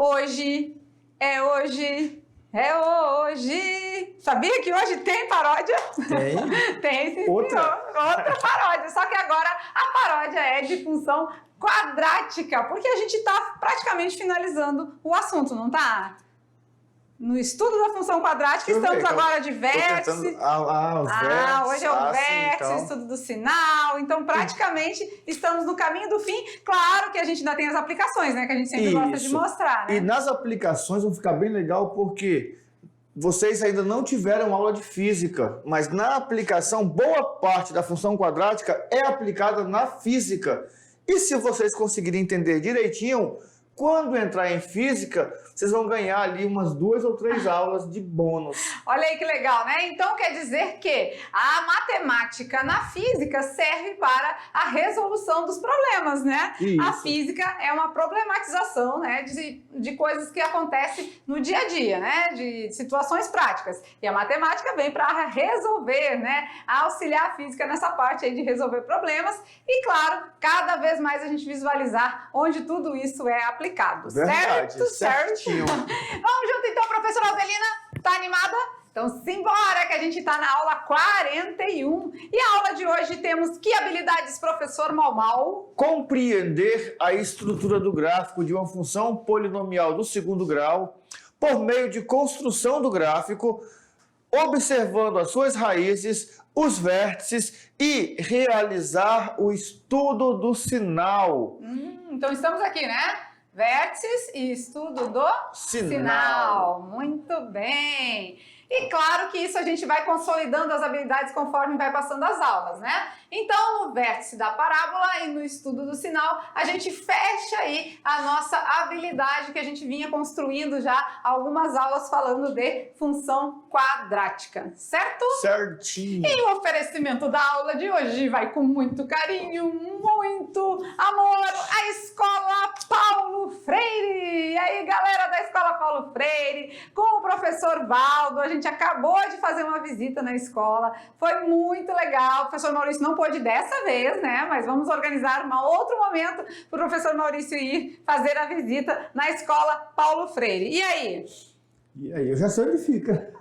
Hoje, é hoje, é hoje. Sabia que hoje tem paródia? Tem? Tem, sim, Outra? senhor. Outra paródia. Só que agora a paródia é de função quadrática, porque a gente está praticamente finalizando o assunto, não tá? No estudo da função quadrática, estamos agora de vértice. Os vértices. Hoje é o vértice, então. estudo do sinal. Então, praticamente, estamos no caminho do fim. Claro que a gente ainda tem as aplicações, né? Que a gente sempre gosta de mostrar, né? E nas aplicações vão ficar bem legal porque vocês ainda não tiveram aula de física, mas na aplicação, boa parte da função quadrática é aplicada na física. E se vocês conseguirem entender direitinho, quando entrar em física, vocês vão ganhar ali umas 2 ou 3 aulas de bônus. Olha aí que legal, né? Então quer dizer que a matemática na física serve para a resolução dos problemas, né? Isso. A física é uma problematização, né, de coisas que acontecem no dia a dia, né? De situações práticas. E a matemática vem para resolver, né? Auxiliar a física nessa parte aí de resolver problemas. E claro, cada vez mais a gente visualizar onde tudo isso é aplicado. Verdade, certo? certinho. Vamos junto então, professora Alvelina? Tá animada? Então simbora que a gente tá na aula 41. E a aula de hoje temos que habilidades, professor Mau? Compreender a estrutura do gráfico de uma função polinomial do segundo grau por meio de construção do gráfico, observando as suas raízes, os vértices e realizar o estudo do sinal. Então estamos aqui, né? Vértices e estudo do sinal. Muito bem. E claro que isso a gente vai consolidando as habilidades conforme vai passando as aulas, né? Então, no vértice da parábola e no estudo do sinal, a gente fecha aí a nossa habilidade que a gente vinha construindo já algumas aulas falando de função quadrática, certo? Certinho. E o oferecimento da aula de hoje vai com muito carinho, muito amor, a Escola Paulo Freire. E aí, galera da Escola Paulo Freire, com o professor Valdo, a gente acabou de fazer uma visita na escola, foi muito legal. O professor Maurício não pôde dessa vez, né? Mas vamos organizar um outro momento para o professor Maurício ir fazer a visita na Escola Paulo Freire. E aí? E aí, eu já sei onde fica.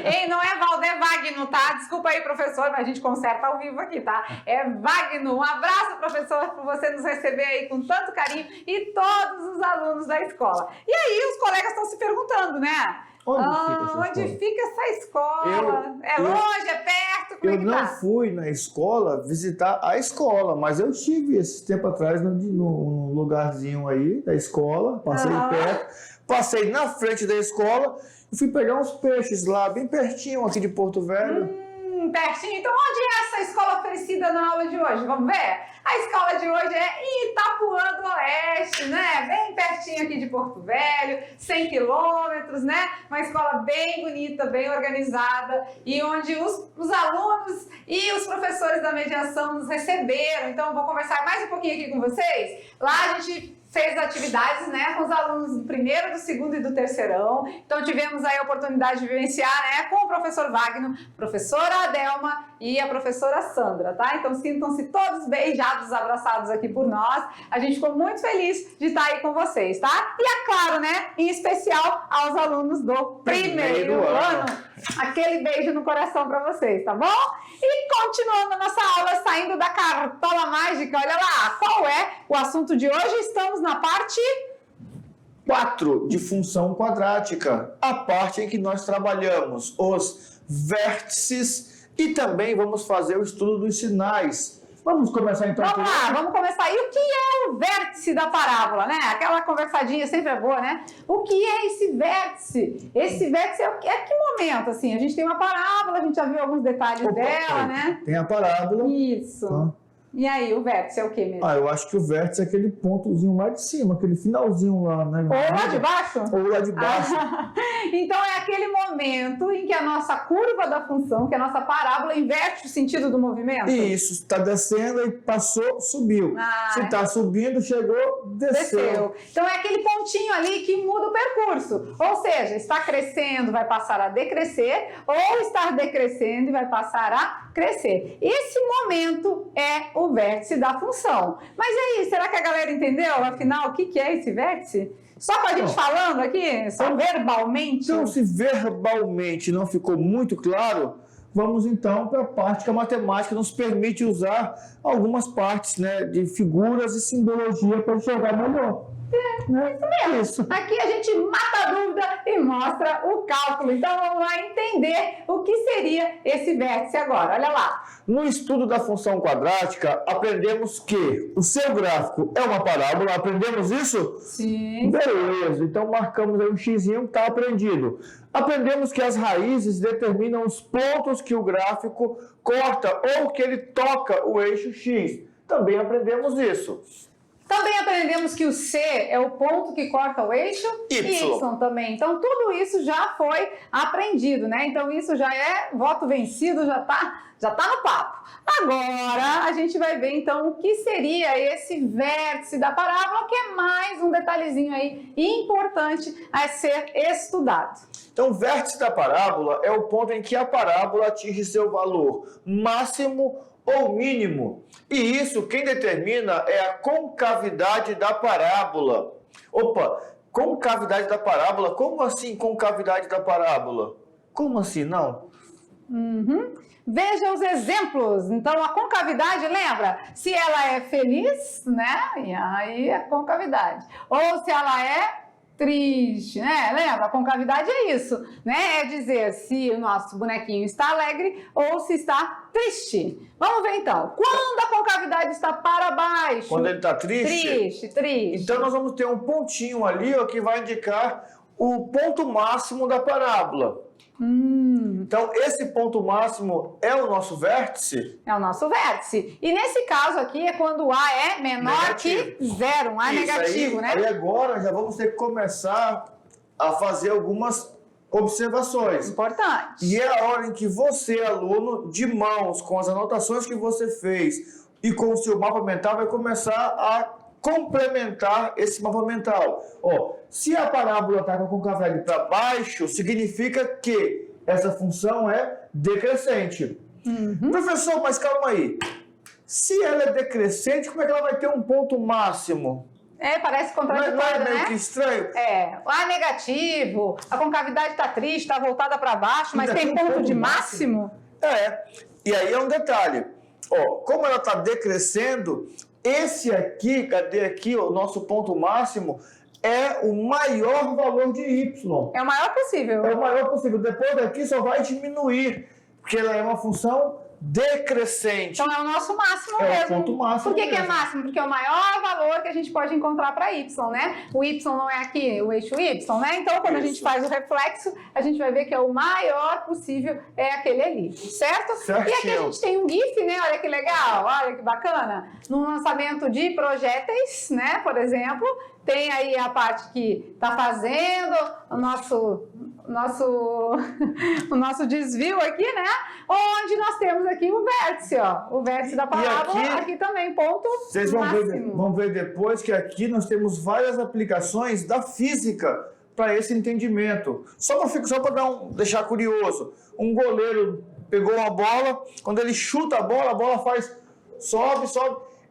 Ei, não é Valdo, é Wagner, tá? Desculpa aí, professor, mas a gente conserta ao vivo aqui, tá? É Wagner. Um abraço, professor, por você nos receber aí com tanto carinho e todos os alunos da escola. E aí, os colegas estão se perguntando, né? Onde fica essa escola? É longe, é perto? Como é que tá? Eu não fui na escola visitar a escola, mas eu estive esse tempo atrás no lugarzinho aí da escola, passei perto, passei na frente da escola e fui pegar uns peixes lá, bem pertinho aqui de Porto Velho. Pertinho. Então, onde é essa escola oferecida na aula de hoje? Vamos ver? A escola de hoje é em Itapuã do Oeste, né? Bem pertinho aqui de Porto Velho, 100 quilômetros, né? Uma escola bem bonita, bem organizada e onde os alunos e os professores da mediação nos receberam. Então, eu vou conversar mais um pouquinho aqui com vocês. Lá a gente fez atividades, né, com os alunos do primeiro, do segundo e do terceirão. Então tivemos aí a oportunidade de vivenciar, né, com o professor Wagner, professora Adelma e a professora Sandra, tá? Então sintam-se todos beijados, abraçados aqui por nós. A gente ficou muito feliz de estar aí com vocês, tá? E é claro, né, em especial aos alunos do primeiro ano. Aquele beijo no coração para vocês, tá bom? E continuando a nossa aula, saindo da cartola mágica, olha lá, qual é o assunto de hoje? Estamos na parte 4 de função quadrática, a parte em que nós trabalhamos os vértices e também vamos fazer o estudo dos sinais. Vamos começar então? Vamos lá, vamos começar. E o que é o vértice da parábola, né? Aquela conversadinha sempre é boa, né? O que é esse vértice? Esse vértice é que momento, assim? A gente tem uma parábola, a gente já viu alguns detalhes dela, né? Tem a parábola. Isso. E aí, o vértice é o que mesmo? Eu acho que o vértice é aquele pontozinho lá de cima, aquele finalzinho lá, né? Ou lá de baixo? Ou lá de baixo. Então é aquele momento em que a nossa curva da função, que a nossa parábola inverte o sentido do movimento? Isso, está descendo e passou, subiu. Se está subindo, chegou, desceu. Então é aquele pontinho ali que muda o percurso. Ou seja, está crescendo, vai passar a decrescer, ou está decrescendo e vai passar a crescer. Esse momento é o vértice da função. Mas aí, será que a galera entendeu, afinal, o que é esse vértice? Só com a gente falando aqui, só verbalmente? Então, se verbalmente não ficou muito claro, vamos então para a parte que a matemática nos permite usar algumas partes, né, de figuras e simbologia para enxergar melhor. É isso. Aqui a gente mata a dúvida e mostra o cálculo. Então vamos lá entender o que seria esse vértice agora. Olha lá. No estudo da função quadrática, aprendemos que o seu gráfico é uma parábola. Aprendemos isso? Sim. Beleza. Então marcamos aí um xizinho que está aprendido. Aprendemos que as raízes determinam os pontos que o gráfico corta ou que ele toca o eixo X. Também aprendemos isso. Também aprendemos que o C é o ponto que corta o eixo Y também. Então, tudo isso já foi aprendido, né? Então, isso já é voto vencido, já tá no papo. Agora, a gente vai ver, então, o que seria esse vértice da parábola, que é mais um detalhezinho aí importante a ser estudado. Então, o vértice da parábola é o ponto em que a parábola atinge seu valor máximo ou mínimo. E isso quem determina é a concavidade da parábola. Opa, concavidade da parábola? Como assim concavidade da parábola? Como assim, não? Veja os exemplos. Então, a concavidade, lembra? Se ela é feliz, né? E aí é concavidade. Ou se ela é triste, né? Lembra? A concavidade é isso, né? É dizer se o nosso bonequinho está alegre ou se está triste. Vamos ver então. Quando a concavidade está para baixo? Quando ele está triste? Triste. Então nós vamos ter um pontinho ali, ó, que vai indicar o ponto máximo da parábola. Então, esse ponto máximo é o nosso vértice? É o nosso vértice. E nesse caso aqui é quando o A é menor que zero, um A negativo, né? Aí agora já vamos ter que começar a fazer algumas observações. Importante. E é a hora em que você, aluno, de mãos, com as anotações que você fez e com o seu mapa mental, vai começar a complementar esse mapa mental. Ó, se a parábola está com a concavidade para baixo, significa que essa função é decrescente. Professor, mas calma aí. Se ela é decrescente, como é que ela vai ter um ponto máximo? Parece contraditório, não é meio né? que estranho? O A negativo, a concavidade está triste, está voltada para baixo, mas Ainda tem ponto de máximo? E aí é um detalhe. Ó, como ela está decrescendo, esse aqui, cadê aqui, o nosso ponto máximo, é o maior valor de Y. É o maior possível. É o maior possível. Depois daqui só vai diminuir, porque ela é uma função decrescente. Então é o nosso máximo mesmo. É o ponto máximo. Por que é máximo? Porque é o maior valor que a gente pode encontrar para Y, né? O Y não é aqui o eixo Y, né? Então quando a gente faz o reflexo, a gente vai ver que é o maior possível, é aquele ali, certo? Certinho. E aqui a gente tem um GIF, né? Olha que legal, olha que bacana. No lançamento de projéteis, né? Por exemplo, tem aí a parte que está fazendo o nosso desvio aqui, né? Onde nós temos aqui o vértice, ó. O vértice da parábola, aqui também, ponto vocês vão ver depois que aqui nós temos várias aplicações da física para esse entendimento. Só para deixar curioso. Um goleiro pegou uma bola, quando ele chuta a bola sobe,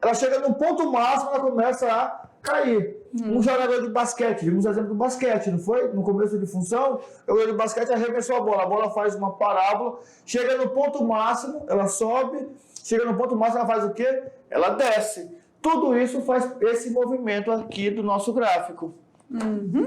ela chega no ponto máximo, ela começa a cair. Um jogador de basquete, vimos o exemplo do basquete, não foi? No começo de função, o jogador de basquete arremessou a bola faz uma parábola, chega no ponto máximo, ela sobe, chega no ponto máximo, ela faz o quê? Ela desce. Tudo isso faz esse movimento aqui do nosso gráfico.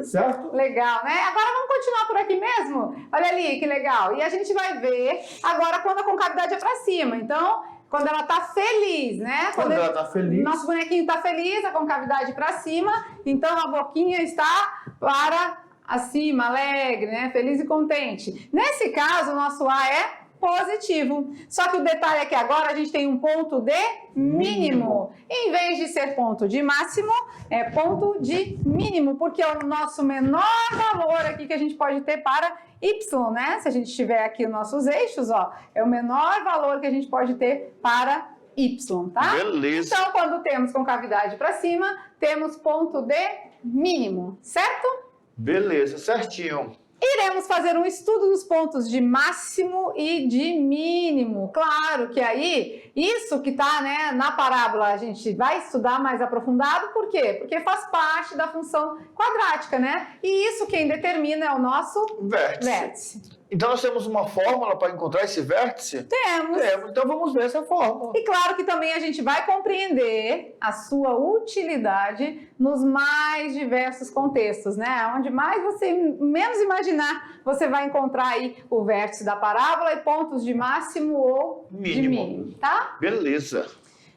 Certo? Legal, né? Agora vamos continuar por aqui mesmo? Olha ali, que legal. E a gente vai ver agora quando a concavidade é para cima. Então, quando ela tá feliz, né? Quando ela tá feliz. Nosso bonequinho tá feliz, a concavidade para cima, então a boquinha está para acima, alegre, né? Feliz e contente. Nesse caso, o nosso A é positivo. Só que o detalhe é que agora a gente tem um ponto de mínimo. Em vez de ser ponto de máximo, é ponto de mínimo, porque é o nosso menor valor aqui que a gente pode ter para Y, né? Se a gente tiver aqui os nossos eixos, ó, é o menor valor que a gente pode ter para Y, tá? Beleza. Então, quando temos concavidade para cima, temos ponto de mínimo, certo? Beleza, certinho. Iremos fazer um estudo dos pontos de máximo e de mínimo. Claro que aí, isso que está, né, na parábola, a gente vai estudar mais aprofundado. Por quê? Porque faz parte da função quadrática, né? E isso quem determina é o nosso vértice. Então nós temos uma fórmula para encontrar esse vértice? Temos. Então vamos ver essa fórmula. E claro que também a gente vai compreender a sua utilidade nos mais diversos contextos, né? Onde mais você menos imaginar, você vai encontrar aí o vértice da parábola e pontos de máximo ou de mínimo, tá? Beleza.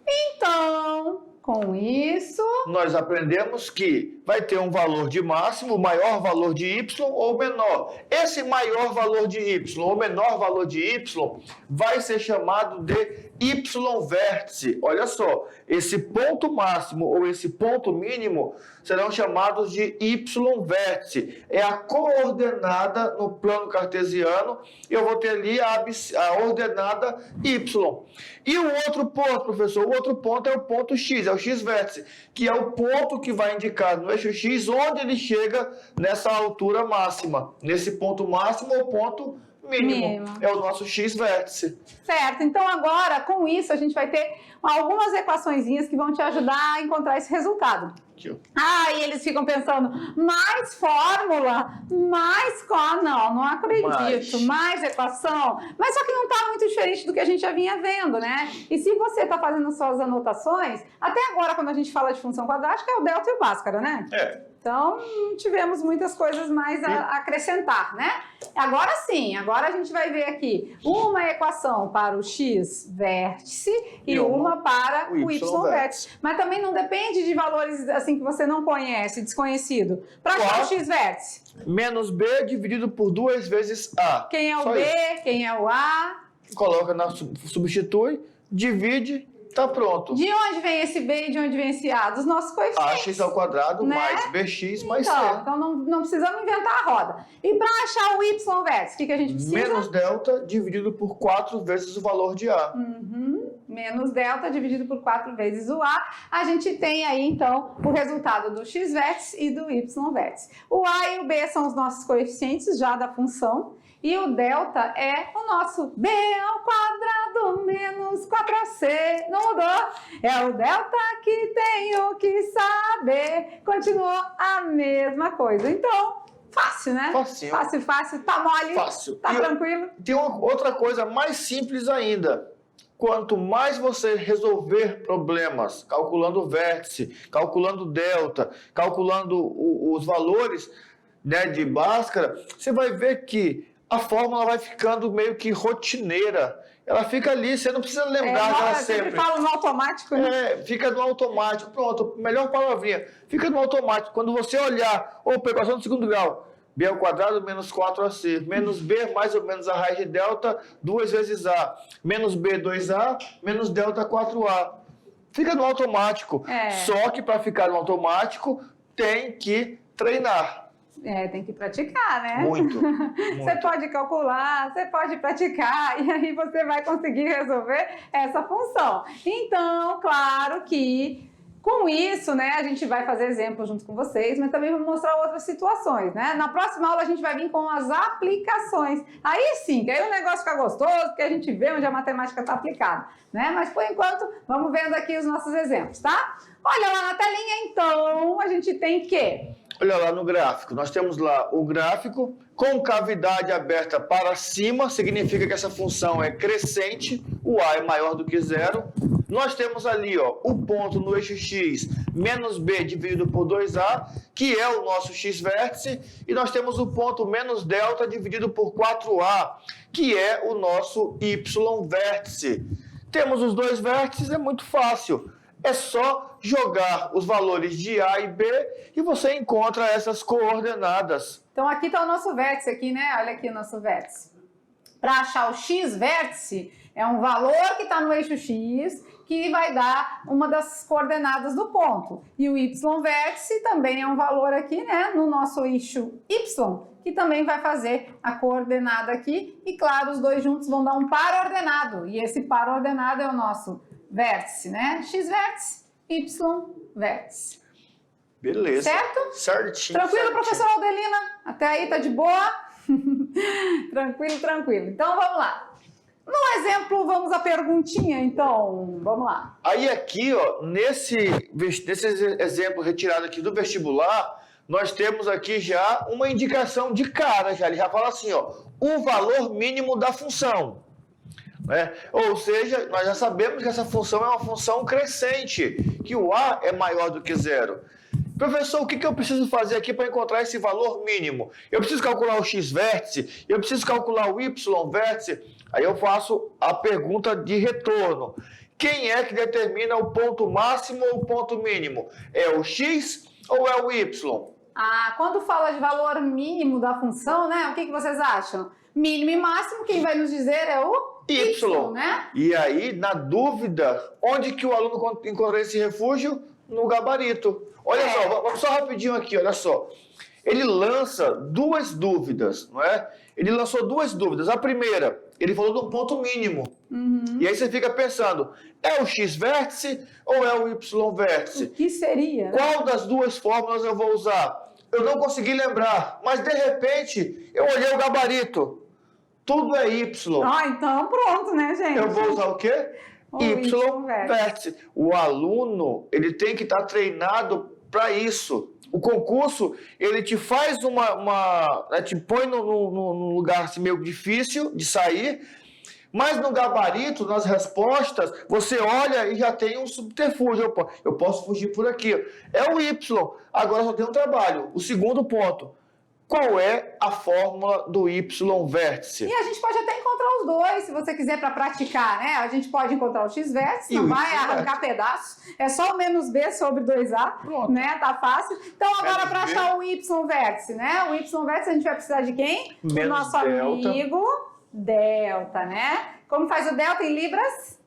Então, com isso, nós aprendemos que vai ter um valor de máximo, maior valor de y ou menor. Esse maior valor de y ou menor valor de y vai ser chamado de y-vértice. Olha só, esse ponto máximo ou esse ponto mínimo serão chamados de y-vértice. É a coordenada no plano cartesiano, eu vou ter ali a ordenada y. E o outro ponto, professor, o outro ponto é o ponto x, é o x-vértice, que é o ponto que vai indicar no eixo x onde ele chega nessa altura máxima. Nesse ponto máximo ou ponto mínimo. É o nosso x-vértice. Certo. Então agora, com isso, a gente vai ter algumas equaçõezinhas que vão te ajudar a encontrar esse resultado. E eles ficam pensando, mais fórmula, mais... Não acredito, mais equação. Mas só que não está muito diferente do que a gente já vinha vendo, né? E se você está fazendo suas anotações, até agora, quando a gente fala de função quadrática, é o delta e o Bhaskara, né? Então, não tivemos muitas coisas mais a acrescentar, né? Agora sim, agora a gente vai ver aqui uma equação para o x-vértice e uma para o y-vértice. Mas também não depende de valores assim que você não conhece, desconhecido. Para achar o x-vértice? Menos b dividido por 2 vezes a. Quem é o b, quem é o a? Coloca, substitui, divide... Tá pronto. De onde vem esse B e de onde vem esse A? Dos nossos coeficientes. Ax ao quadrado, né? Mais bx mais c. Então não precisamos inventar a roda. E para achar o y-vértice, o que a gente precisa? Menos delta dividido por 4 vezes o valor de A. Menos delta dividido por 4 vezes o A. A gente tem aí, então, o resultado do x-vértice e do y-vértice. O A e o B são os nossos coeficientes já da função. E o delta é o nosso b ao quadrado menos 4ac. Não mudou. É o delta que tenho que saber. Continuou a mesma coisa. Então, fácil, né? Facinho. Fácil. Tá mole? Fácil. Tá tranquilo? Tem outra coisa mais simples ainda. Quanto mais você resolver problemas, calculando o vértice, calculando delta, calculando os valores, né, de Bhaskara, você vai ver que a fórmula vai ficando meio que rotineira. Ela fica ali, você não precisa lembrar dela sempre. Eu sempre falo no automático, né? Fica no automático. Pronto, melhor palavrinha. Fica no automático. Quando você olhar, equação do segundo grau, b ao quadrado menos 4ac, menos b mais ou menos a raiz de delta, 2 vezes a, menos b, 2a, menos delta, 4a. Fica no automático. Só que para ficar no automático, tem que treinar. Tem que praticar, né? Muito. Você pode calcular, você pode praticar e aí você vai conseguir resolver essa função. Então, claro que com isso, né, a gente vai fazer exemplos junto com vocês, mas também vamos mostrar outras situações, né? Na próxima aula a gente vai vir com as aplicações. Aí sim, que aí o negócio fica gostoso, porque a gente vê onde a matemática está aplicada, né? Mas por enquanto, vamos vendo aqui os nossos exemplos, tá? Olha lá na telinha, então, a gente tem que... Olha lá no gráfico, nós temos lá o gráfico com cavidade aberta para cima, significa que essa função é crescente, o A é maior do que zero. Nós temos ali o ponto no eixo X, menos B dividido por 2A, que é o nosso x-vértice, e nós temos o ponto menos delta dividido por 4A, que é o nosso y-vértice. Temos os dois vértices, é muito fácil. É só jogar os valores de A e B e você encontra essas coordenadas. Então aqui está o nosso vértice, aqui, né? Olha aqui o nosso vértice. Para achar o x-vértice, é um valor que está no eixo X, que vai dar uma das coordenadas do ponto. E o y-vértice também é um valor aqui, né? No nosso eixo Y, que também vai fazer a coordenada aqui. E claro, os dois juntos vão dar um par ordenado. E esse par ordenado é o nosso vértice, né? X-vértice, Y-vértice. Beleza. Certo? Certinho. Tranquilo, certinho. professora Aldelina? Até aí tá de boa? Tranquilo, tranquilo. Então, vamos lá. No exemplo, vamos à perguntinha, então. Vamos lá. Aí aqui, ó, nesse exemplo retirado aqui do vestibular, nós temos aqui já uma indicação de cara, já. Ele já fala assim, ó, o valor mínimo da função. Né? Ou seja, nós já sabemos que essa função é uma função crescente, que o A é maior do que zero. Professor, o que eu preciso fazer aqui para encontrar esse valor mínimo? Eu preciso calcular o x vértice, eu preciso calcular o y vértice. Aí eu faço a pergunta de retorno. Quem é que determina o ponto máximo ou o ponto mínimo? É o x ou é o y? Quando fala de valor mínimo da função, né? O que vocês acham? Mínimo e máximo, quem vai nos dizer é o y, né? E aí, na dúvida, onde que o aluno encontra esse refúgio? No gabarito. Olha só, vamos só rapidinho aqui, olha só. Ele lança duas dúvidas, não é? Ele lançou duas dúvidas. A primeira, ele falou do ponto mínimo. E aí você fica pensando, é o x vértice ou é o y vértice? O que seria? Qual das duas fórmulas eu vou usar? Eu não consegui lembrar, mas de repente eu olhei o gabarito. Tudo é y. Então pronto, né, gente? Eu vou usar o quê? Y vértice. O aluno, ele tem que estar treinado para isso. O concurso, ele te faz te põe num lugar assim, meio difícil de sair, mas no gabarito, nas respostas, você olha e já tem um subterfúgio. Eu posso fugir por aqui. É o Y. Agora só tem um trabalho. O segundo ponto. Qual é a fórmula do Y vértice? E a gente pode até encontrar os dois, se você quiser, para praticar, né? A gente pode encontrar o x vértice, não vai arrancar pedaços. É só o menos b sobre 2a, pronto, né? Tá fácil. Então, agora, para achar o Y vértice, né? O Y vértice a gente vai precisar de quem? Menos do nosso delta. amigo delta, né? Como faz o delta em libras?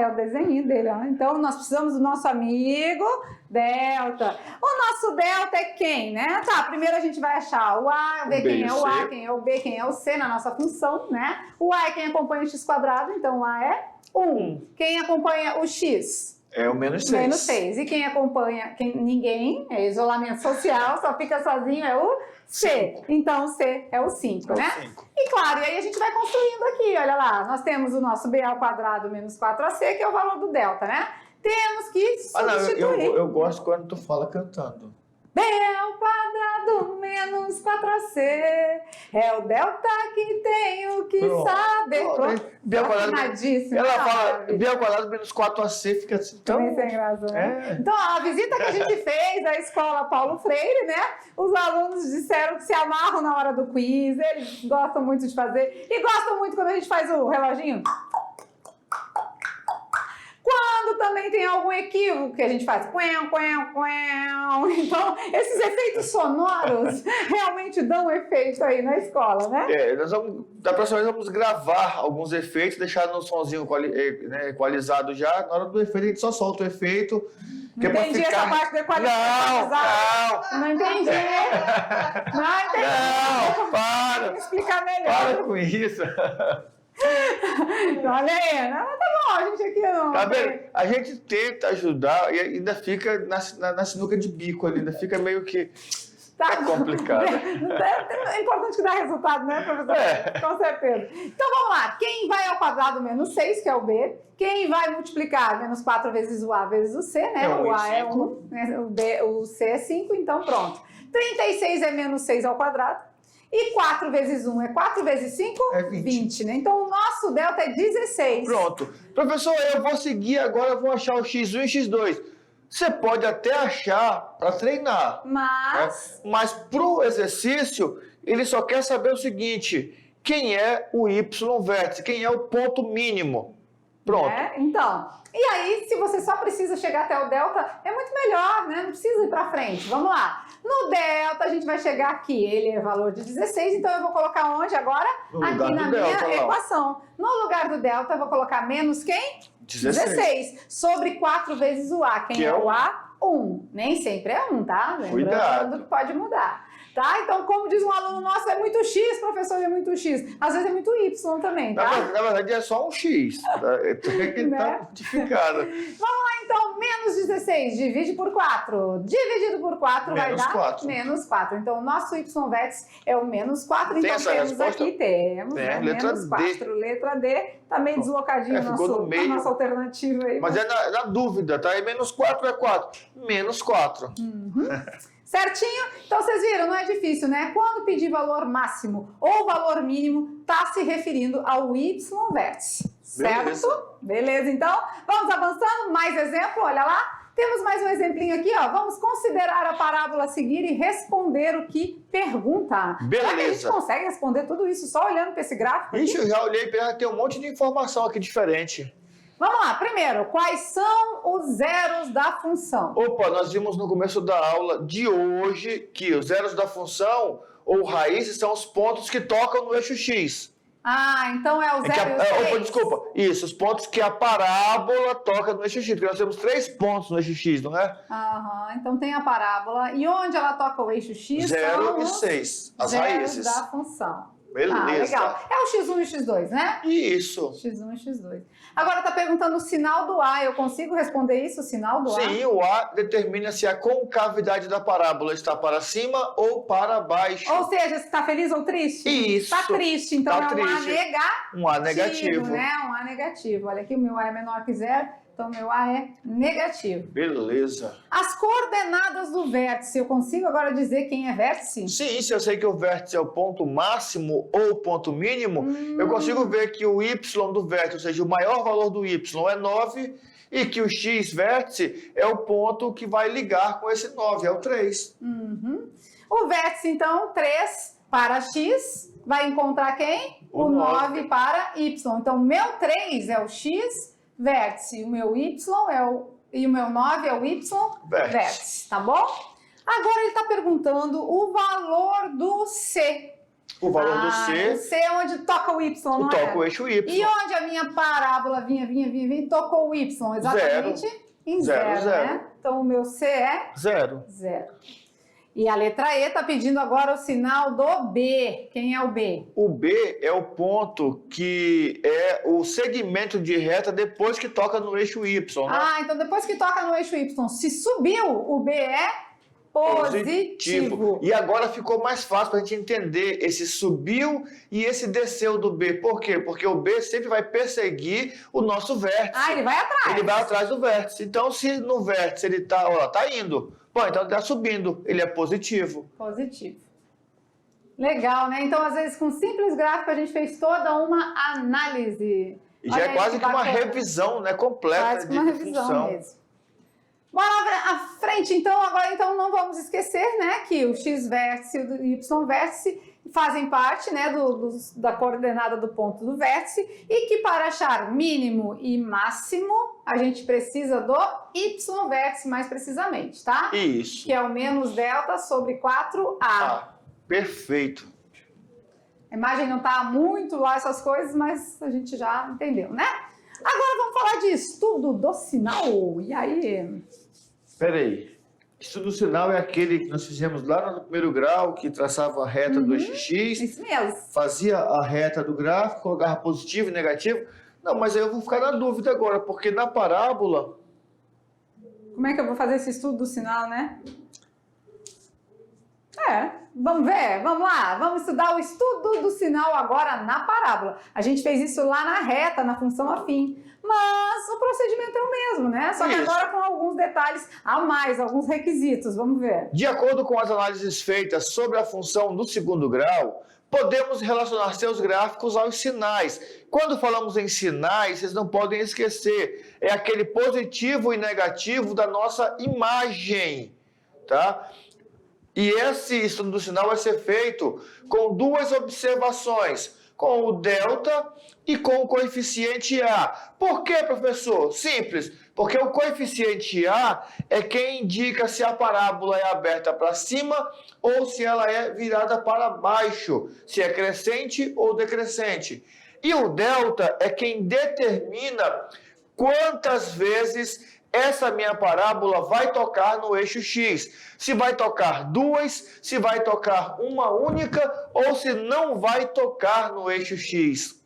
É o desenho dele, ó. Então, nós precisamos do nosso amigo delta. O nosso delta é quem, né? Tá, primeiro a gente vai achar o A, ver quem é o A, quem é o B, quem é o C na nossa função, né? O A é quem acompanha o x quadrado, então o A é 1. Quem acompanha o x? É o menos 6. Menos 6. E quem acompanha? Ninguém, é isolamento social, só fica sozinho, é o C. 5. Então, o C é o 5, né? 5. E claro, e aí a gente vai construindo aqui, olha lá. Nós temos o nosso B ao quadrado menos 4AC, que é o valor do delta, né? Temos que substituir. Eu gosto quando tu fala cantando. B ao quadrado menos 4AC é o delta que tenho que saber. B ao quadrado, ela fala B ao quadrado menos 4AC, fica assim tão... Bem sem graça, né? Então, a visita que a gente fez à escola Paulo Freire, né? Os alunos disseram que se amarram na hora do quiz, eles gostam muito de fazer. E gostam muito quando a gente faz o reloginho. Quando também tem algum equívoco que a gente faz quen, quen, quen. Então, esses efeitos sonoros realmente dão efeito aí na escola, né? Da próxima vez vamos gravar alguns efeitos, deixar no sonzinho equalizado já. Na hora do efeito a gente só solta o efeito. Não entendi essa parte do equalizado. Não entendi. Não, para. Vou explicar melhor. Para com isso. Olha aí, tá bom, a gente aqui não. Tá vendo? A gente tenta ajudar e ainda fica na sinuca de bico ali, ainda fica meio que é complicado. É importante que dá resultado, né, professor? Com certeza. Então vamos lá, quem vai ao quadrado menos 6, que é o B, quem vai multiplicar menos 4 vezes o A vezes o C, né? O A é 1, né? O C é 5, então pronto. 36 é menos 6 ao quadrado. E 4 vezes 1 é 4 vezes 5? É 20. Né? Então, o nosso delta é 16. Pronto. Professor, eu vou seguir agora, eu vou achar o x1 e x2. Você pode até achar para treinar. Mas para o exercício, ele só quer saber o seguinte, quem é o y vértice, quem é o ponto mínimo. Pronto. Então, e aí, se você só precisa chegar até o delta, é muito melhor, né? Não precisa ir para frente. Vamos lá. No delta, a gente vai chegar aqui. Ele é valor de 16, então eu vou colocar onde agora? Aqui na minha equação. No lugar do delta, eu vou colocar menos quem? 16. Sobre 4 vezes o A. Quem é o A? 1. Nem sempre é 1, tá? Lembrando Cuidado. que pode mudar. Tá? Então, como diz um aluno nosso, é muito X, professor, é muito X. Às vezes é muito Y também, tá? Na verdade, é só um X. Ele Né? tá modificado. Vamos lá, então, menos 16, divide por 4. Dividido por 4 vai Menos dar 4. menos 4. Então, o nosso y vértice é o menos 4. Tem Então, essa temos resposta? aqui, temos, É, né? letra Menos D. 4. Letra D. Tá meio deslocadinho a ficou no meio. nossa alternativa aí. Mas é na dúvida, tá? E menos 4 é 4. Menos 4. Certinho? Então, vocês viram, não é difícil, né? Quando pedir valor máximo ou valor mínimo, tá se referindo ao y vértice. Certo? Beleza. Beleza, então, vamos avançando. Mais exemplo, olha lá. Temos mais um exemplinho aqui, ó. Vamos considerar a parábola a seguir e responder o que pergunta. Beleza. Será que a gente consegue responder tudo isso só olhando para esse gráfico aqui? Ixi, eu já olhei para ter um monte de informação aqui diferente. Vamos lá, primeiro, quais são os zeros da função? Opa, nós vimos no começo da aula de hoje que os zeros da função ou raízes são os pontos que tocam no eixo X. Ah, então é o É que 0 e o 6? opa, desculpa. Isso, os pontos que a parábola toca no eixo X. Porque nós temos 3 pontos no eixo X, não é? Aham, então tem a parábola. E onde ela toca o eixo X? 0 são e os 6, as zeros raízes. da função. Beleza. Ah, legal. É o x1 e o x2, né? Isso. X1 e x2. Agora tá perguntando o sinal do A. Eu consigo responder isso, o sinal do A? Sim, o A determina se a concavidade da parábola está para cima ou para baixo. Ou seja, se tá feliz ou triste? Isso. Tá triste, então Tá é um A triste. negativo. Um A negativo. Né? Um A negativo. Olha aqui, o meu A é menor que 0, então o meu A é negativo. Beleza. As coordenadas do vértice, eu consigo agora dizer quem é vértice? Sim, se eu sei que o vértice é o ponto máximo ou o ponto mínimo, eu consigo ver que o y do vértice, ou seja, o maior valor do y é 9, e que o x vértice é o ponto que vai ligar com esse 9, é o 3. O vértice, então, 3 para x, vai encontrar quem? O O 9 9 para y. Então, o meu 3 é o x vértice, o meu y e o meu 9 é o y vértice, tá bom? Agora ele está perguntando o valor do C. O valor do O C, C é onde toca o y, não é? toca o eixo y. E onde a minha parábola vinha, tocou o y? Exatamente em 0, Zero. né? Então, o meu C é 0. 0. E a letra E está pedindo agora o sinal do B. Quem é o B? O B é o ponto que é o segmento de reta depois que toca no eixo y, né? Ah, então depois que toca no eixo Y, se subiu, o B é positivo. E agora ficou mais fácil para a gente entender esse subiu e esse desceu do B. Por quê? Porque o B sempre vai perseguir o nosso vértice. Ah, ele vai atrás. Ele vai atrás do vértice. Então, se no vértice ele tá indo, bom, então ele está subindo, ele é positivo. Positivo. Legal, né? Então, às vezes, com simples gráfico, a gente fez toda uma análise. E já Olha é aí quase que uma bacana. revisão, né, completa Quase que uma de revisão função. mesmo. Bora à frente, então. Agora, então, não vamos esquecer, né, que o x-vértice e o y-vértice fazem parte, né, da coordenada do ponto do vértice e que para achar mínimo e máximo, a gente precisa do y-vértice mais precisamente, tá? Isso. Que é o menos delta sobre 4a. Ah, perfeito. A imagem não está muito lá essas coisas, mas a gente já entendeu, né? Agora vamos falar de estudo do sinal. E aí? Peraí. Estudo do sinal é aquele que nós fizemos lá no primeiro grau, que traçava a reta do eixo X, Isso mesmo. fazia a reta do gráfico, colocava positivo e negativo. Não, mas aí eu vou ficar na dúvida agora, porque na parábola... Como é que eu vou fazer esse estudo do sinal, né? Vamos ver, vamos lá, vamos estudar o estudo do sinal agora na parábola. A gente fez isso lá na reta, na função afim, mas o procedimento é o mesmo, né? Só que Isso. agora com alguns detalhes a mais, alguns requisitos, vamos ver. De acordo com as análises feitas sobre a função do segundo grau, podemos relacionar seus gráficos aos sinais. Quando falamos em sinais, vocês não podem esquecer, é aquele positivo e negativo da nossa imagem, tá? E esse estudo do sinal vai ser feito com duas observações, com o delta e com o coeficiente A. Por quê, professor? Simples, porque o coeficiente A é quem indica se a parábola é aberta para cima ou se ela é virada para baixo, se é crescente ou decrescente. E o delta é quem determina quantas vezes essa minha parábola vai tocar no eixo X. Se vai tocar duas, se vai tocar uma única ou se não vai tocar no eixo X.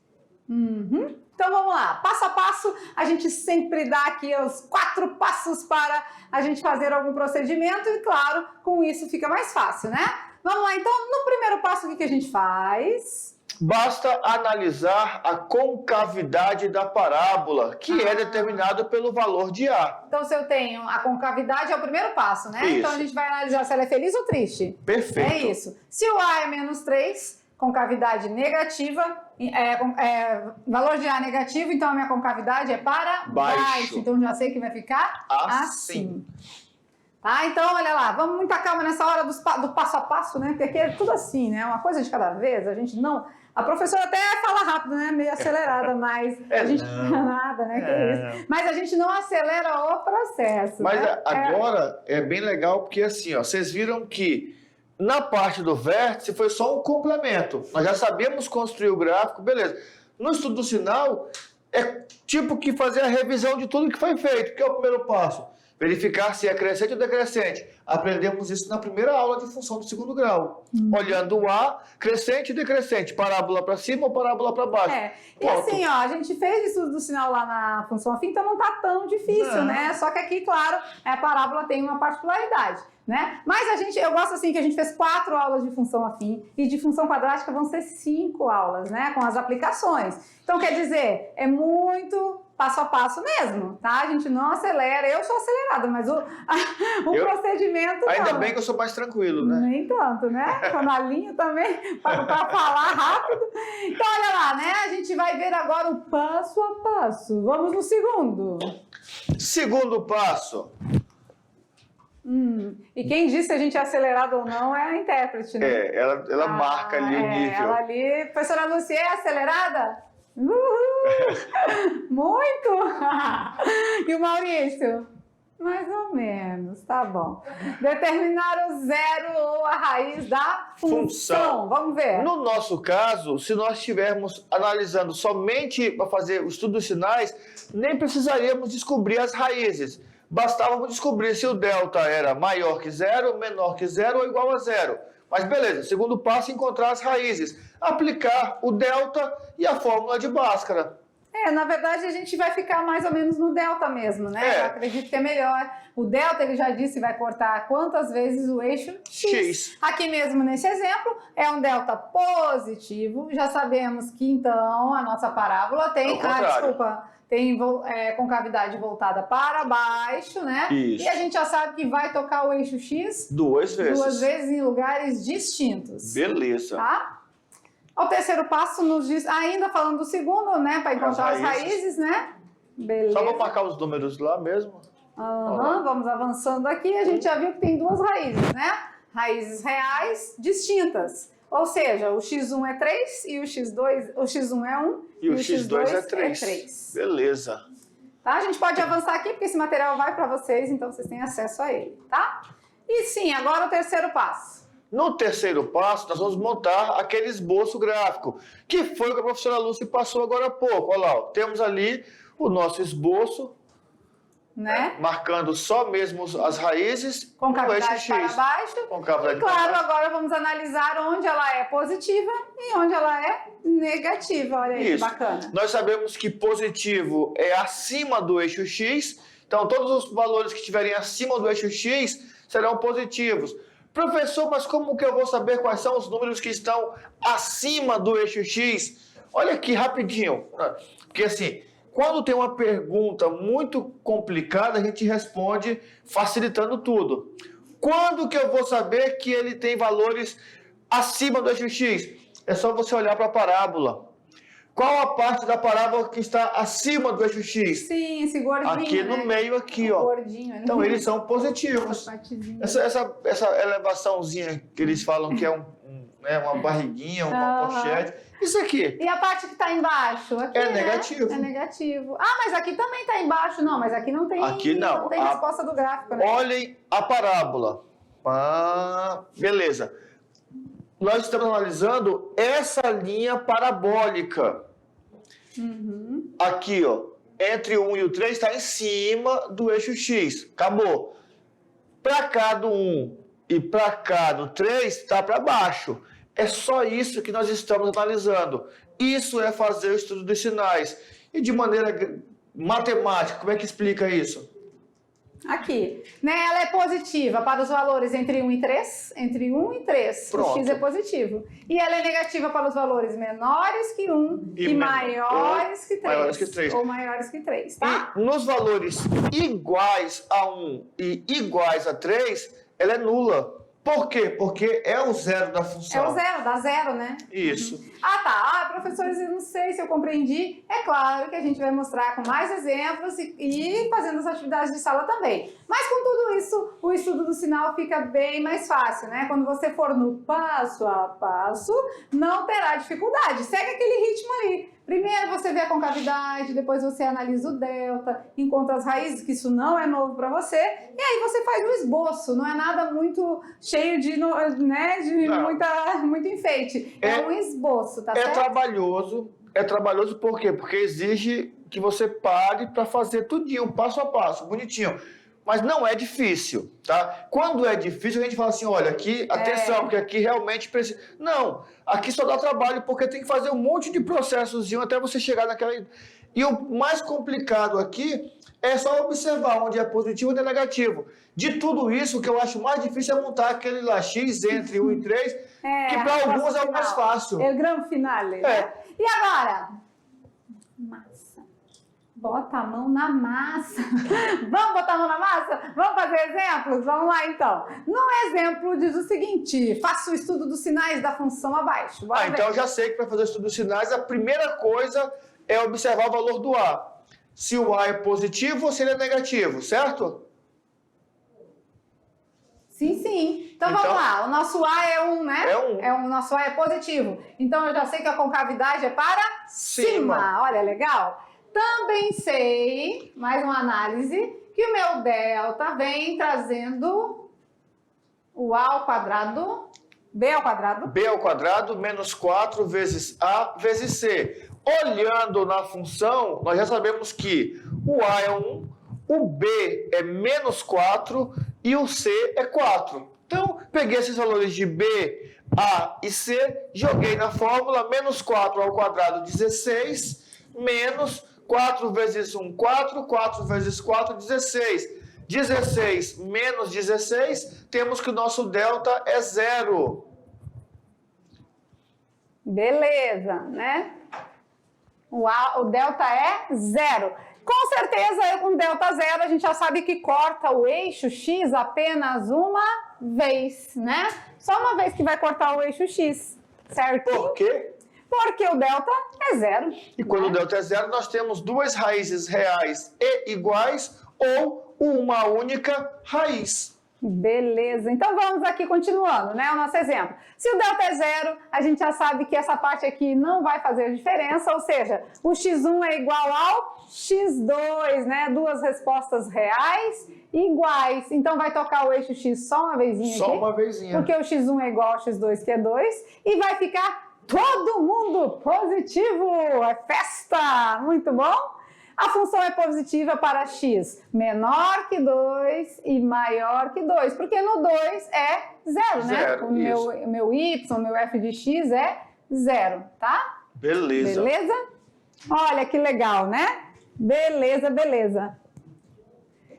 Então vamos lá, passo a passo, a gente sempre dá aqui os 4 passos para a gente fazer algum procedimento e, claro, com isso fica mais fácil, né? Vamos lá, então, no primeiro passo, o que a gente faz? Basta analisar a concavidade da parábola, que é determinado pelo valor de A. Então, se eu tenho a concavidade, é o primeiro passo, né? Isso. Então, a gente vai analisar se ela é feliz ou triste. Perfeito. É isso. Se o A é menos 3, concavidade negativa, valor de A negativo, então a minha concavidade é para baixo. Então, já sei que vai ficar assim. Tá? Então, olha lá, vamos muita calma nessa hora do passo a passo, né? Porque aqui é tudo assim, né? Uma coisa de cada vez, a gente não... A professora até fala rápido, né? Meio acelerada, mas a gente não nada, né? Que isso. Mas a gente não acelera o processo. Mas né? agora é bem legal porque assim, ó, vocês viram que na parte do vértice foi só um complemento. Nós já sabemos construir o gráfico, beleza. No estudo do sinal, é tipo que fazer a revisão de tudo que foi feito, que é o primeiro passo. Verificar se é crescente ou decrescente. Aprendemos isso na primeira aula de função do segundo grau. Olhando o A, crescente e decrescente. Parábola para cima ou parábola para baixo. E assim, ó, a gente fez estudo do sinal lá na função afim, então não tá tão difícil, né? Só que aqui, claro, a parábola tem uma particularidade, né? Mas eu gosto assim que a gente fez 4 aulas de função afim e de função quadrática vão ser 5 aulas, né? Com as aplicações. Então, quer dizer, é muito passo a passo mesmo, tá? A gente não acelera. Eu sou acelerada, mas o procedimento Ainda não. bem que eu sou mais tranquilo, né? Nem tanto, né? Quando a linha também, para falar rápido. Então, olha lá, né? A gente vai ver agora o passo a passo. Vamos no segundo. Segundo passo. E quem disse se a gente é acelerado ou não é a intérprete, né? Ela marca ali o nível. Ela ali... Professora Lucia, é acelerada? Uhul! Muito! E o Maurício? Mais ou menos, tá bom. Determinar o zero ou a raiz da função. Vamos ver. No nosso caso, se nós estivermos analisando somente para fazer o estudo dos sinais, nem precisaríamos descobrir as raízes. Bastava descobrir se o delta era maior que zero, menor que zero ou igual a zero. Mas beleza, segundo passo, encontrar as raízes. Aplicar o delta e a fórmula de Bhaskara. Na verdade, a gente vai ficar mais ou menos no delta mesmo, né? Eu acredito que é melhor. O delta, ele já disse, vai cortar quantas vezes o eixo X. Aqui mesmo, nesse exemplo, é um delta positivo. Já sabemos que, então, a nossa parábola tem... Tem concavidade voltada para baixo, né? Isso. E a gente já sabe que vai tocar o eixo X 2 vezes. 2 vezes em lugares distintos. Beleza. Tá? O terceiro passo nos diz, ainda falando do segundo, né? Para encontrar as raízes, né? Beleza. Só vou marcar os números lá mesmo. Vamos avançando aqui. A gente já viu que tem 2 raízes, né? Raízes reais distintas. Ou seja, o x1 é 3 e o x1 é 1 e o x2 é 3. Beleza. Tá? A gente pode avançar aqui porque esse material vai para vocês, então vocês têm acesso a ele, tá? E sim, agora o terceiro passo. No terceiro passo, nós vamos montar aquele esboço gráfico, que foi o que a professora Lúcia passou agora há pouco. Olha lá, ó, temos ali o nosso esboço, né? Marcando só mesmo as raízes, concavidade para baixo. Concavidade e claro, agora vamos analisar onde ela é positiva e onde ela é negativa. Olha aí, que bacana. Nós sabemos que positivo é acima do eixo X, então todos os valores que estiverem acima do eixo X serão positivos. Professor, mas como que eu vou saber quais são os números que estão acima do eixo X? Olha aqui, rapidinho. Porque assim, quando tem uma pergunta muito complicada, a gente responde facilitando tudo. Quando que eu vou saber que ele tem valores acima do eixo X? É só você olhar para a parábola. Qual a parte da parábola que está acima do eixo X? Sim, esse gordinho, aqui no meio, aqui, ó. Gordinho, então, eles são positivos. Essa elevaçãozinha que eles falam que é uma barriguinha, uma pochete. Isso aqui. E a parte que está embaixo? Aqui, é negativo. É negativo. Ah, mas aqui também está embaixo. Não, mas aqui não tem, não tem resposta do gráfico, né? Olhem a parábola. Beleza. Nós estamos analisando essa linha parabólica. Aqui, ó. entre o 1 e o 3 está em cima do eixo X. Acabou. Para cá do 1 e para cá do 3 está para baixo. É só isso que nós estamos analisando. Isso é fazer o estudo dos sinais. E de maneira matemática, como é que explica isso? Aqui, né? Ela é positiva para os valores entre 1 e 3. Entre 1 e 3, Pronto. o x é positivo. E ela é negativa para os valores menores que 1 e maiores que 3. Maiores que 3. Ou maiores que 3, tá? E nos valores iguais a 1 e iguais a 3, ela é nula. Por quê? Porque é o zero da função. É o zero, dá zero, né? Isso. Ah, tá. Ah, professores, eu não sei se eu compreendi. É claro que a gente vai mostrar com mais exemplos e fazendo as atividades de sala também. Mas com tudo isso, o estudo do sinal fica bem mais fácil, né? Quando você for no passo a passo, não terá dificuldade. Segue aquele ritmo ali. Primeiro você vê a concavidade, depois você analisa o delta, encontra as raízes, que isso não é novo para você, e aí você faz um esboço, não é nada muito cheio de, né, de muito enfeite. É um esboço, tá certo? É trabalhoso por quê? Porque exige que você pare para fazer tudinho, passo a passo, bonitinho. Mas não é difícil, tá? Quando é difícil, a gente fala assim, olha, aqui, atenção, porque aqui realmente precisa... Não, aqui só dá trabalho porque tem que fazer um monte de processozinho até você chegar naquela... E o mais complicado aqui é só observar onde é positivo e onde é negativo. De tudo isso, o que eu acho mais difícil é montar aquele lá X entre 1 e 3, que para alguns é o mais fácil. É o grande finale, né? E agora? Massa. Bota a mão na massa. Vamos botar a mão na massa? Vamos fazer exemplos? Vamos lá, então. No exemplo, diz o seguinte, faça o estudo dos sinais da função abaixo. Bora ver. Então eu já sei que para fazer o estudo dos sinais, a primeira coisa é observar o valor do A. Se o A é positivo ou se ele é negativo, certo? Sim, sim. Então vamos lá. O nosso A é 1, né? É 1. O nosso A é positivo. Então eu já sei que a concavidade é para cima. Olha, legal. Também sei, mais uma análise, que o meu delta vem trazendo o A ao quadrado, B ao quadrado. B ao quadrado menos 4 vezes A vezes C. Olhando na função, nós já sabemos que o A é 1, o B é menos 4 e o C é 4. Então, peguei esses valores de B, A e C, joguei na fórmula, menos 4 ao quadrado, 16, menos 4 vezes 1, 4, 4 vezes 4, 16. 16 menos 16, temos que o nosso delta é 0. Beleza, né? O delta é 0. Com certeza, com delta 0, a gente já sabe que corta o eixo X apenas uma vez, né? Só uma vez que vai cortar o eixo X, certo? Por quê? Porque o delta é 0. E quando o delta é 0, nós temos duas raízes reais e iguais ou uma única raiz. Beleza, então vamos aqui continuando, né, o nosso exemplo. Se o delta é 0, a gente já sabe que essa parte aqui não vai fazer diferença, ou seja, o x1 é igual ao x2, né, duas respostas reais iguais. Então vai tocar o eixo x só uma vezinha Só aqui, uma vezinha. porque o x1 é igual ao x2, que é 2, e vai ficar todo mundo positivo, é festa, muito bom? A função é positiva para x menor que 2 e maior que 2, porque no 2 é 0, né? Zero, O meu y, o meu f de x é 0, tá? Beleza. Beleza? Olha que legal, né? Beleza, beleza.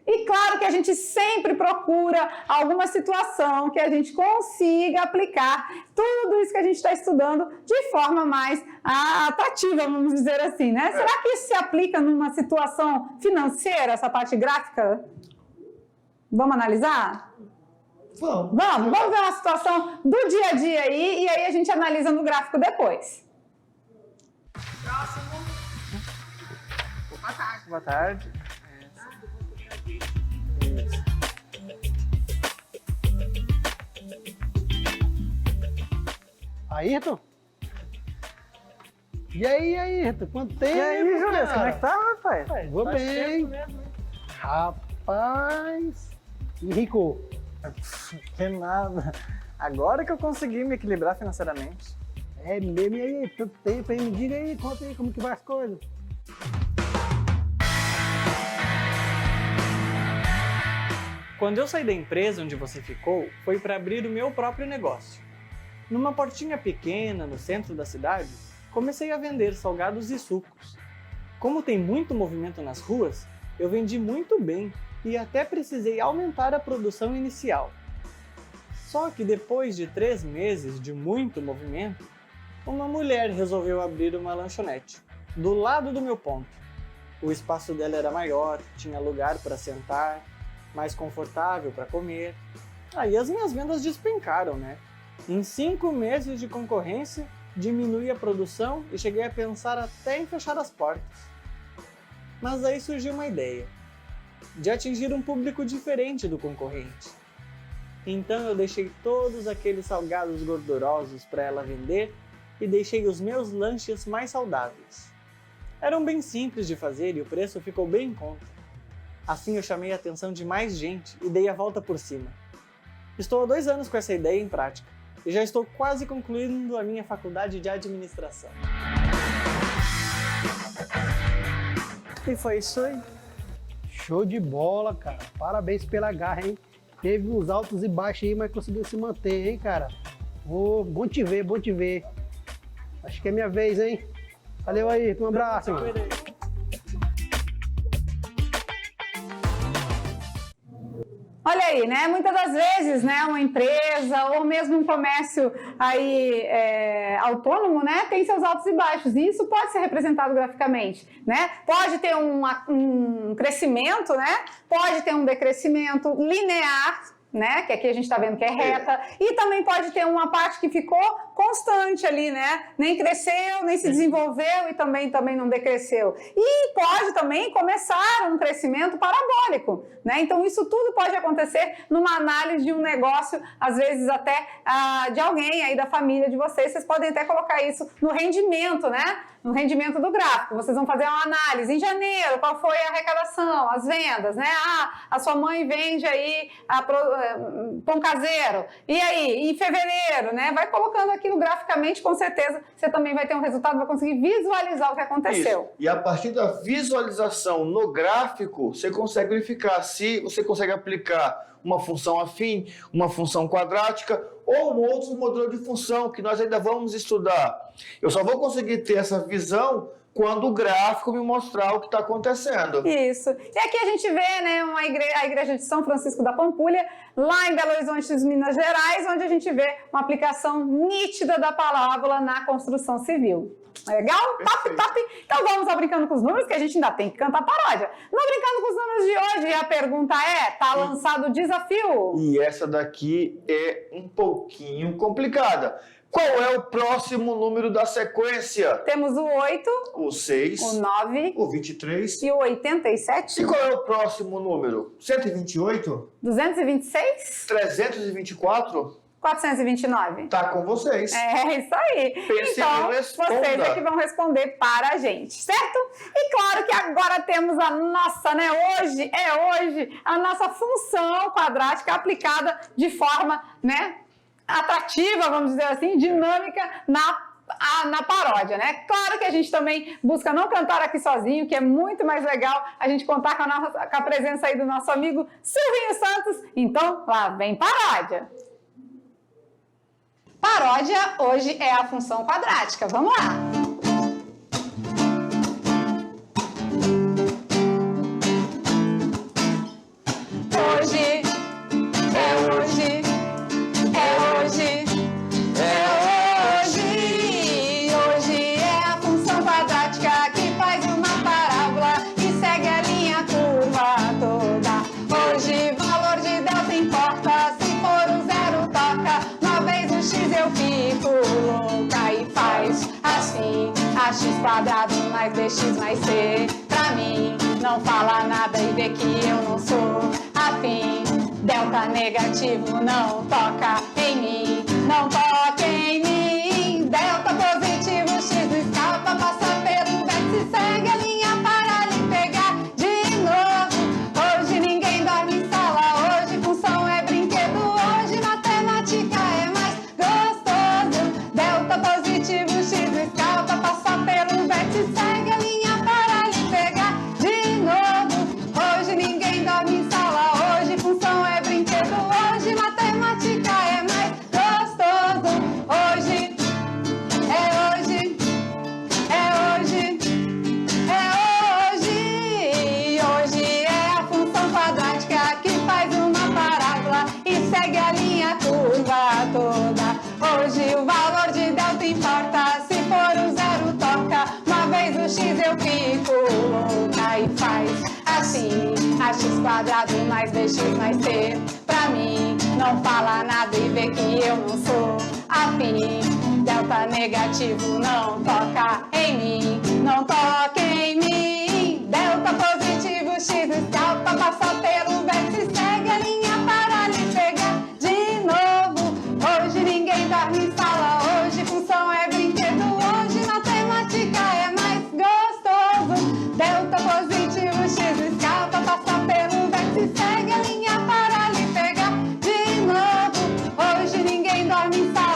E claro que a gente sempre procura alguma situação que a gente consiga aplicar tudo isso que a gente está estudando de forma mais atrativa, vamos dizer assim, né? Será que isso se aplica numa situação financeira, essa parte gráfica? Vamos analisar? Vamos ver uma situação do dia a dia aí e aí a gente analisa no gráfico depois. Próximo. Boa tarde. Boa tarde. Ayrton? E aí, Ayrton? Quanto tempo? E aí, Julius, como é que tá, rapaz? Vou Faz bem. tempo mesmo, hein? Rapaz. E Rico? Que nada. Agora que eu consegui me equilibrar financeiramente. É mesmo, e aí? Tanto tempo aí, me diga aí, conta aí como que vai as coisas. Quando eu saí da empresa onde você ficou, foi para abrir o meu próprio negócio. Numa portinha pequena no centro da cidade, comecei a vender salgados e sucos. Como tem muito movimento nas ruas, eu vendi muito bem e até precisei aumentar a produção inicial. Só que depois de 3 meses de muito movimento, uma mulher resolveu abrir uma lanchonete, do lado do meu ponto. O espaço dela era maior, tinha lugar para sentar, mais confortável para comer. Aí as minhas vendas despencaram, né? Em 5 meses de concorrência, diminui a produção e cheguei a pensar até em fechar as portas. Mas aí surgiu uma ideia, de atingir um público diferente do concorrente. Então eu deixei todos aqueles salgados gordurosos para ela vender e deixei os meus lanches mais saudáveis. Eram bem simples de fazer e o preço ficou bem em conta. Assim eu chamei a atenção de mais gente e dei a volta por cima. Estou há 2 anos com essa ideia em prática e já estou quase concluindo a minha faculdade de administração. E foi isso aí. Show de bola, cara. Parabéns pela garra, hein? Teve uns altos e baixos aí, mas conseguiu se manter, hein, cara? Bom te ver, bom te ver. Acho que é minha vez, hein? Valeu aí, um abraço. Olha aí, né? Muitas das vezes, né, uma empresa ou mesmo um comércio aí autônomo, né, tem seus altos e baixos. E isso pode ser representado graficamente, né? Pode ter um crescimento, né? Pode ter um decrescimento linear, né? Que aqui a gente está vendo que é reta. E também pode ter uma parte que ficou constante ali, né? Nem cresceu, nem se desenvolveu e também não decresceu. E pode também começar um crescimento parabólico, né? Então isso tudo pode acontecer numa análise de um negócio, às vezes até de alguém aí da família de vocês. Vocês podem até colocar isso no rendimento, né? No rendimento do gráfico. Vocês vão fazer uma análise em janeiro, qual foi a arrecadação, as vendas, né? A sua mãe vende aí pão caseiro. E aí, em fevereiro, né? Vai colocando aquilo graficamente, com certeza você também vai ter um resultado, vai conseguir visualizar o que aconteceu. Isso. E a partir da visualização no gráfico, você consegue verificar se você consegue aplicar uma função afim, uma função quadrática ou um outro modelo de função que nós ainda vamos estudar. Eu só vou conseguir ter essa visão quando o gráfico me mostrar o que está acontecendo. Isso. E aqui a gente vê, né, a igreja de São Francisco da Pampulha, lá em Belo Horizonte, Minas Gerais, onde a gente vê uma aplicação nítida da parábola na construção civil. Legal? Top, top! Então vamos ao Brincando com os Números, que a gente ainda tem que cantar paródia. No Brincando com os Números de hoje, a pergunta é, tá lançado o desafio? E essa daqui é um pouquinho complicada. Qual é o próximo número da sequência? Temos o 8, o 6, o 9, o 23 e o 87. E qual é o próximo número? 128? 226? 324? 429. Tá com vocês. É isso aí. Pense então, e responda. vocês é que vão responder para a gente, certo? E claro que agora temos a nossa, né? Hoje, a nossa função quadrática aplicada de forma, né? Atrativa, vamos dizer assim, dinâmica na paródia, né? Claro que a gente também busca não cantar aqui sozinho, que é muito mais legal a gente contar com a presença aí do nosso amigo Silvinho Santos. Então, lá vem paródia. Paródia hoje é a função quadrática. Vamos lá! Hoje é hoje, é hoje, é hoje. Hoje é a função quadrática que faz uma parábola e segue a linha curva toda. Hoje valor de delta importa, se for o zero toca. X eu fico louca e faz assim. A x quadrado mais bx mais c. Pra mim não fala nada e vê que eu não sou afim. Delta negativo não toca em mim, não toca em mim. Delta positivo, x escapa, passa pelo vértice, segue a linha para lhe pegar de novo. Hoje ninguém dorme em sala, hoje função é brinquedo, hoje matemática é mais gostoso. Delta positivo, x escapa, passa pelo vértice, segue a linha para lhe pegar de novo. Hoje ninguém dorme em sala, hoje função é quadrado mais B, X mais C. Pra mim, não fala nada e vê que eu não sou afim. Delta negativo não toca em mim, não toca em mim. Delta positivo, X escalpa, passa pelo vértice, segue a linha para lhe pegar de novo. Hoje ninguém dorme em sala, hoje função é brinquedo, hoje matemática é mais gostoso. Delta positivo, X escalpa, passa pelo vértice, segue a linha para lhe pegar de novo. Hoje ninguém dorme em sala.